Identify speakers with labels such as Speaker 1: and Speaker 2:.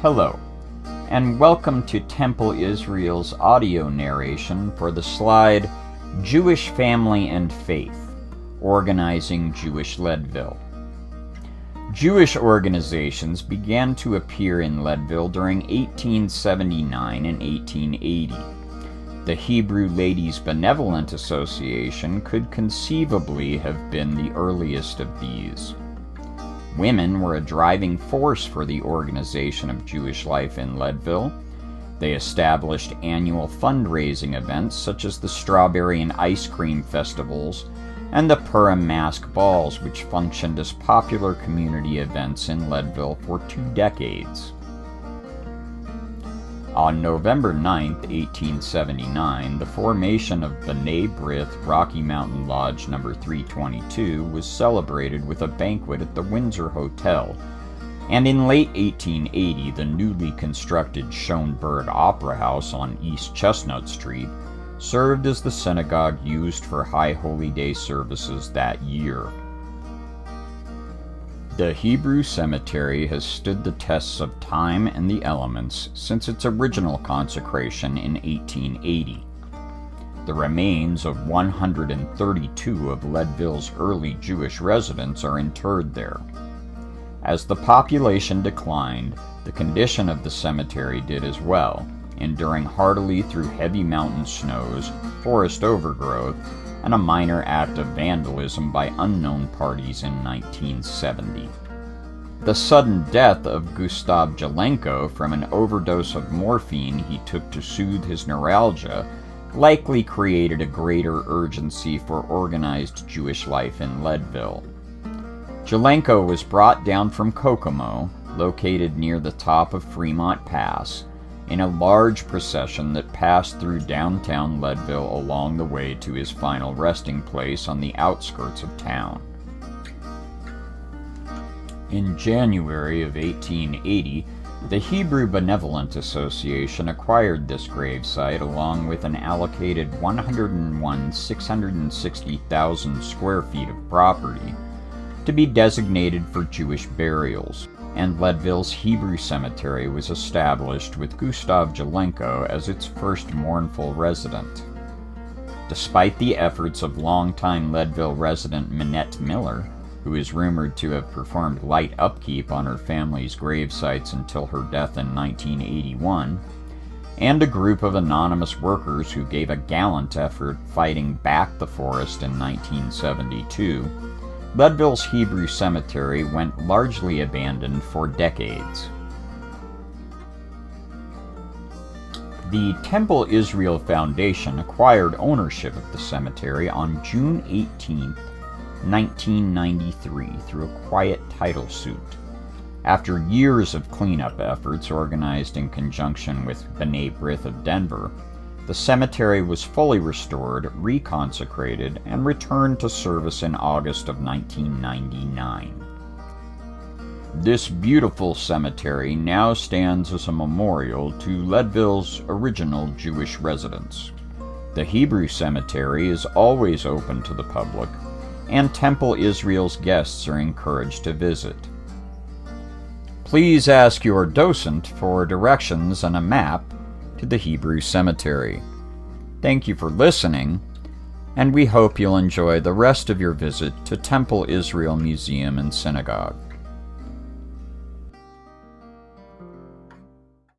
Speaker 1: Hello, and welcome to Temple Israel's audio narration for the slide Jewish Family and Faith, Organizing Jewish Leadville. Jewish organizations began to appear in Leadville during 1879 and 1880. The Hebrew Ladies Benevolent Association could conceivably have been the earliest of these. Women were a driving force for the organization of Jewish life in Leadville. They established annual fundraising events such as the Strawberry and Ice Cream Festivals and the Purim Mask Balls, which functioned as popular community events in Leadville for 2 decades. On November 9, 1879, the formation of B'nai B'rith Rocky Mountain Lodge No. 322 was celebrated with a banquet at the Windsor Hotel, and in late 1880, the newly constructed Schoenberg Opera House on East Chestnut Street served as the synagogue used for High Holy Day services that year. The Hebrew Cemetery has stood the tests of time and the elements since its original consecration in 1880. The remains of 132 of Leadville's early Jewish residents are interred there. As the population declined, the condition of the cemetery did as well, enduring heartily through heavy mountain snows, forest overgrowth, and a minor act of vandalism by unknown parties in 1970. The sudden death of Gustav Jelenko from an overdose of morphine he took to soothe his neuralgia likely created a greater urgency for organized Jewish life in Leadville. Jelenko was brought down from Kokomo, located near the top of Fremont Pass, in a large procession that passed through downtown Leadville along the way to his final resting place on the outskirts of town. In January of 1880, the Hebrew Benevolent Association acquired this gravesite along with an allocated 101,660,000 square feet of property to be designated for Jewish burials, and Leadville's Hebrew Cemetery was established with Gustav Jelenko as its first mournful resident. Despite the efforts of longtime Leadville resident Minette Miller, who is rumored to have performed light upkeep on her family's gravesites until her death in 1981, and a group of anonymous workers who gave a gallant effort fighting back the forest in 1972, Leadville's Hebrew Cemetery went largely abandoned for decades. The Temple Israel Foundation acquired ownership of the cemetery on June 18, 1993, through a quiet title suit. After years of cleanup efforts organized in conjunction with B'nai B'rith of Denver, the cemetery was fully restored, reconsecrated, and returned to service in August of 1999. This beautiful cemetery now stands as a memorial to Leadville's original Jewish residents. The Hebrew Cemetery is always open to the public, and Temple Israel's guests are encouraged to visit. Please ask your docent for directions and a map to the Hebrew Cemetery. Thank you for listening, and we hope you'll enjoy the rest of your visit to Temple Israel Museum and Synagogue.